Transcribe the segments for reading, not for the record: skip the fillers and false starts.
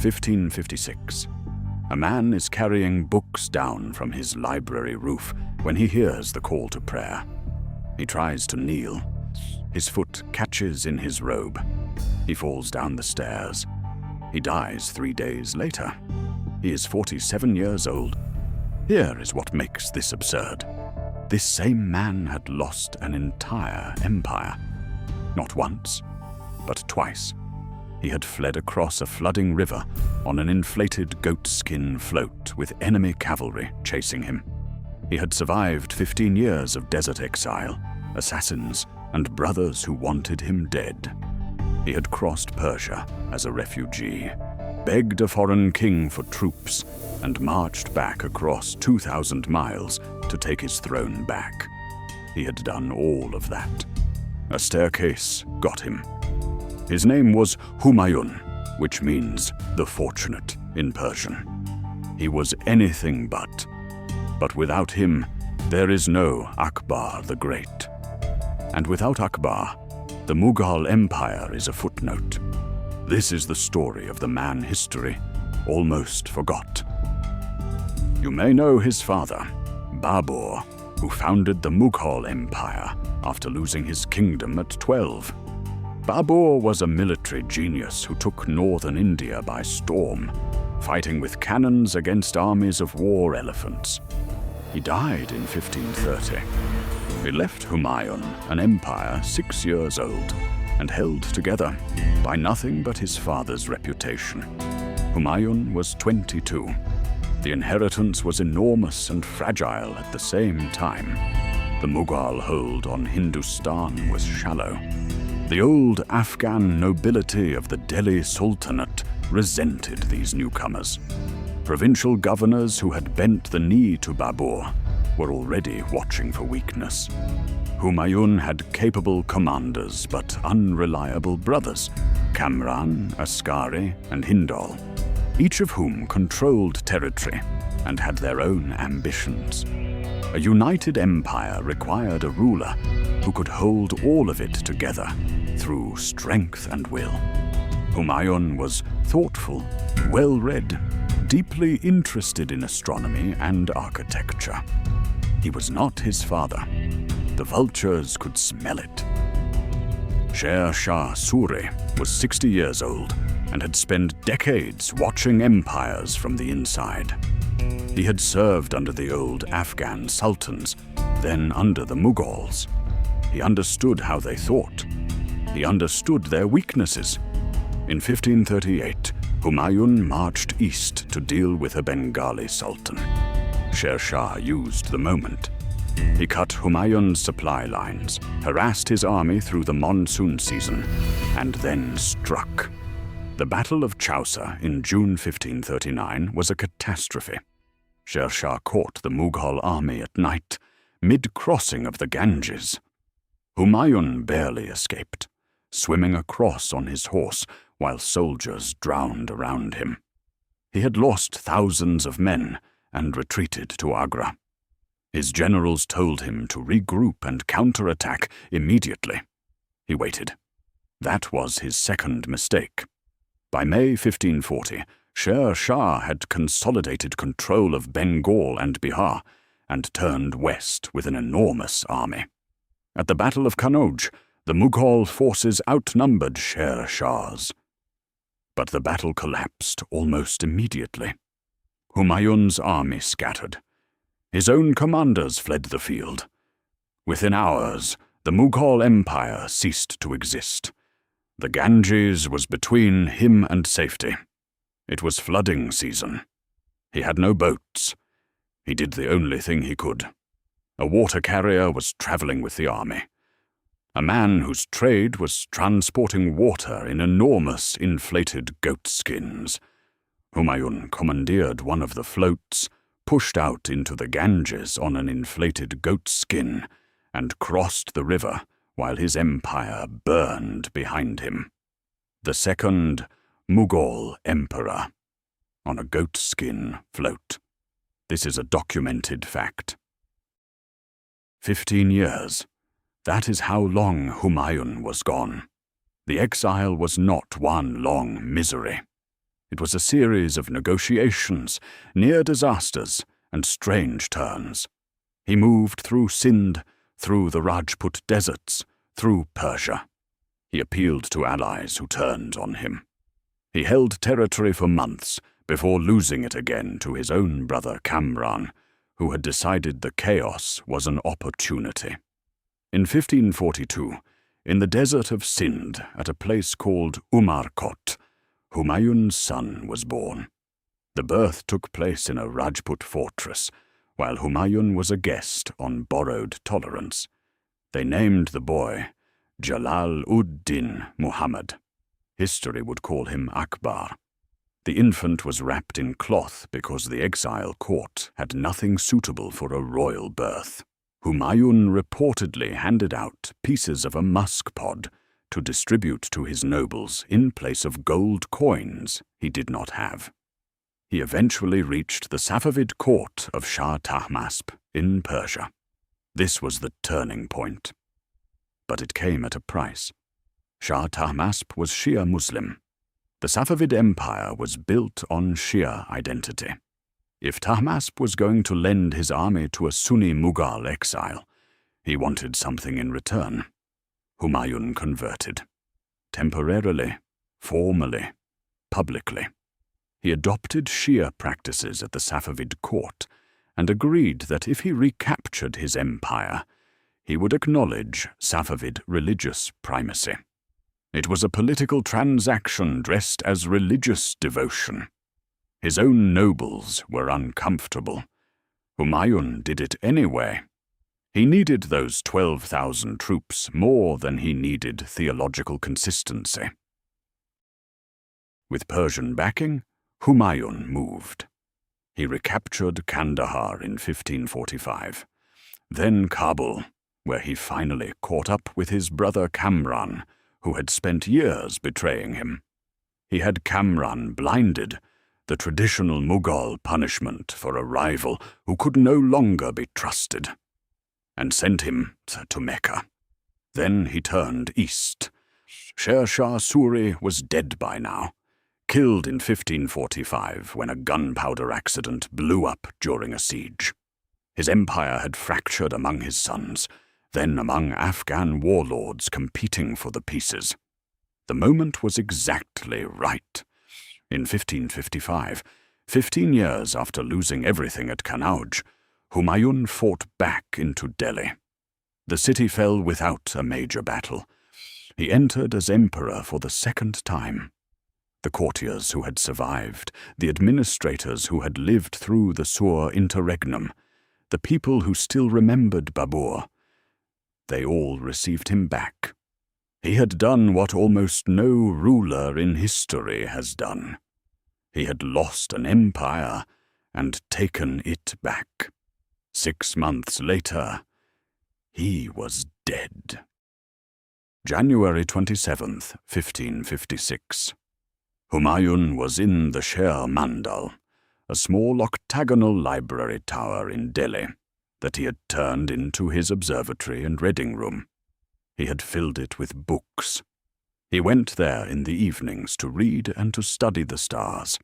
1556. A man is carrying books down from his library roof when he hears the call to prayer. He tries to kneel. His foot catches in his robe. He falls down the stairs. He dies 3 days later. He is 47 years old. Here is what makes this absurd. This same man had lost an entire empire. Not once, but twice. He had fled across a flooding river on an inflated goatskin float with enemy cavalry chasing him. He had survived 15 years of desert exile, assassins, and brothers who wanted him dead. He had crossed Persia as a refugee, begged a foreign king for troops, and marched back across 2,000 miles to take his throne back. He had done all of that. A staircase got him. His name was Humayun, which means the fortunate in Persian. He was anything but. But without him, there is no Akbar the Great. And without Akbar, the Mughal Empire is a footnote. This is the story of the man history almost forgot. You may know his father, Babur, who founded the Mughal Empire after losing his kingdom at 12. Babur was a military genius who took northern India by storm, fighting with cannons against armies of war elephants. He died in 1530. He left Humayun an empire 6 years old and held together by nothing but his father's reputation. Humayun was 22. The inheritance was enormous and fragile at the same time. The Mughal hold on Hindustan was shallow. The old Afghan nobility of the Delhi Sultanate resented these newcomers. Provincial governors who had bent the knee to Babur were already watching for weakness. Humayun had capable commanders but unreliable brothers, Kamran, Askari, and Hindal, each of whom controlled territory and had their own ambitions. A united empire required a ruler who could hold all of it together through strength and will. Humayun was thoughtful, well-read, deeply interested in astronomy and architecture. He was not his father. The vultures could smell it. Sher Shah Suri was 60 years old and had spent decades watching empires from the inside. He had served under the old Afghan sultans, then under the Mughals. He understood how they thought. He understood their weaknesses. In 1538, Humayun marched east to deal with a Bengali sultan. Sher Shah used the moment. He cut Humayun's supply lines, harassed his army through the monsoon season, and then struck. The Battle of Chausa in June 1539 was a catastrophe. Sher Shah caught the Mughal army at night, mid-crossing of the Ganges. Humayun barely escaped, swimming across on his horse while soldiers drowned around him. He had lost thousands of men and retreated to Agra. His generals told him to regroup and counterattack immediately. He waited. That was his second mistake. By May 1540, Sher Shah had consolidated control of Bengal and Bihar and turned west with an enormous army. At the Battle of Kannauj, the Mughal forces outnumbered Sher Shah's. But the battle collapsed almost immediately. Humayun's army scattered. His own commanders fled the field. Within hours, the Mughal Empire ceased to exist. The Ganges was between him and safety. It was flooding season. He had no boats. He did the only thing he could. A water carrier was traveling with the army. A man whose trade was transporting water in enormous inflated goatskins. Humayun commandeered one of the floats, pushed out into the Ganges on an inflated goatskin, and crossed the river while his empire burned behind him. The second Mughal emperor, on a goatskin float. This is a documented fact. 15 years. That is how long Humayun was gone. The exile was not one long misery. It was a series of negotiations, near disasters, and strange turns. He moved through Sindh, through the Rajput deserts, through Persia. He appealed to allies who turned on him. He held territory for months before losing it again to his own brother Kamran, who had decided the chaos was an opportunity. In 1542, in the desert of Sindh, at a place called Umarkot, Humayun's son was born. The birth took place in a Rajput fortress, while Humayun was a guest on borrowed tolerance. They named the boy Jalal-ud-Din Muhammad. History would call him Akbar. The infant was wrapped in cloth because the exile court had nothing suitable for a royal birth. Humayun reportedly handed out pieces of a musk pod to distribute to his nobles in place of gold coins he did not have. He eventually reached the Safavid court of Shah Tahmasp in Persia. This was the turning point. But it came at a price. Shah Tahmasp was Shia Muslim. The Safavid Empire was built on Shia identity. If Tahmasp was going to lend his army to a Sunni Mughal exile, he wanted something in return. Humayun converted. Temporarily, formally, publicly. He adopted Shia practices at the Safavid court and agreed that if he recaptured his empire, he would acknowledge Safavid religious primacy. It was a political transaction dressed as religious devotion. His own nobles were uncomfortable. Humayun did it anyway. He needed those 12,000 troops more than he needed theological consistency. With Persian backing, Humayun moved. He recaptured Kandahar in 1545, then Kabul, where he finally caught up with his brother Kamran, who had spent years betraying him. He had Kamran blinded, the traditional Mughal punishment for a rival who could no longer be trusted, and sent him to Mecca. Then he turned east. Sher Shah Suri was dead by now, killed in 1545 when a gunpowder accident blew up during a siege. His empire had fractured among his sons, then among Afghan warlords competing for the pieces. The moment was exactly right. In 1555, 15 years after losing everything at Kannauj, Humayun fought back into Delhi. The city fell without a major battle. He entered as emperor for the second time. The courtiers who had survived, the administrators who had lived through the Sur interregnum, the people who still remembered Babur, they all received him back. He had done what almost no ruler in history has done. He had lost an empire and taken it back. 6 months later, he was dead. January 27th, 1556. Humayun was in the Sher Mandal, a small octagonal library tower in Delhi that he had turned into his observatory and reading room. He had filled it with books. He went there in the evenings to read and to study the stars.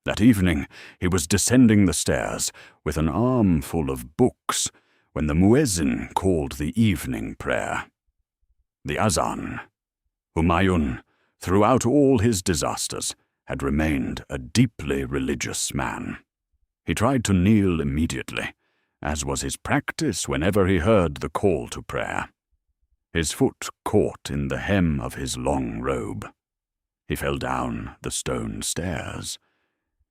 That evening he was descending the stairs with an armful of books when the muezzin called the evening prayer. The azan. Humayun, throughout all his disasters, had remained a deeply religious man. He tried to kneel immediately, as was his practice whenever he heard the call to prayer. His foot caught in the hem of his long robe. He fell down the stone stairs.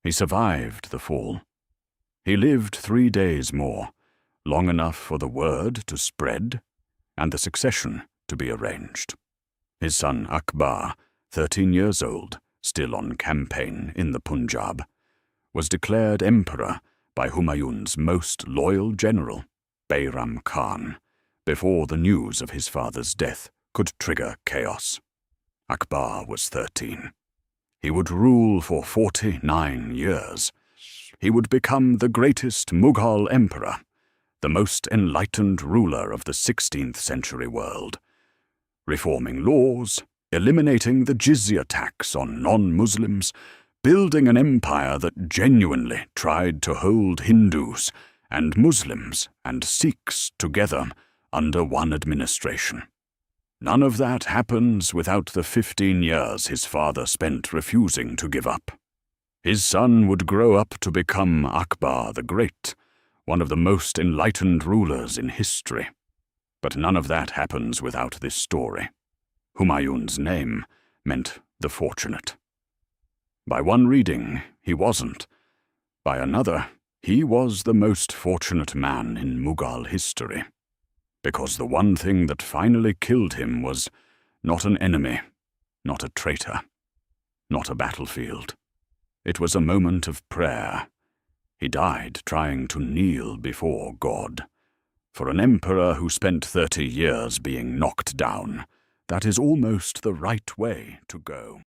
He survived the fall. He lived 3 days more, long enough for the word to spread and the succession to be arranged. His son Akbar, 13 years old, still on campaign in the Punjab, was declared emperor by Humayun's most loyal general, Bayram Khan, before the news of his father's death could trigger chaos. Akbar was 13. He would rule for 49 years. He would become the greatest Mughal emperor, the most enlightened ruler of the 16th century world, reforming laws, eliminating the jizya tax on non-Muslims, building an empire that genuinely tried to hold Hindus and Muslims and Sikhs together under one administration. None of that happens without the 15 years his father spent refusing to give up. His son would grow up to become Akbar the Great, one of the most enlightened rulers in history. But none of that happens without this story. Humayun's name meant the fortunate. By one reading, he wasn't. By another, he was the most fortunate man in Mughal history. Because the one thing that finally killed him was not an enemy, not a traitor, not a battlefield. It was a moment of prayer. He died trying to kneel before God. For an emperor who spent 30 years being knocked down, that is almost the right way to go.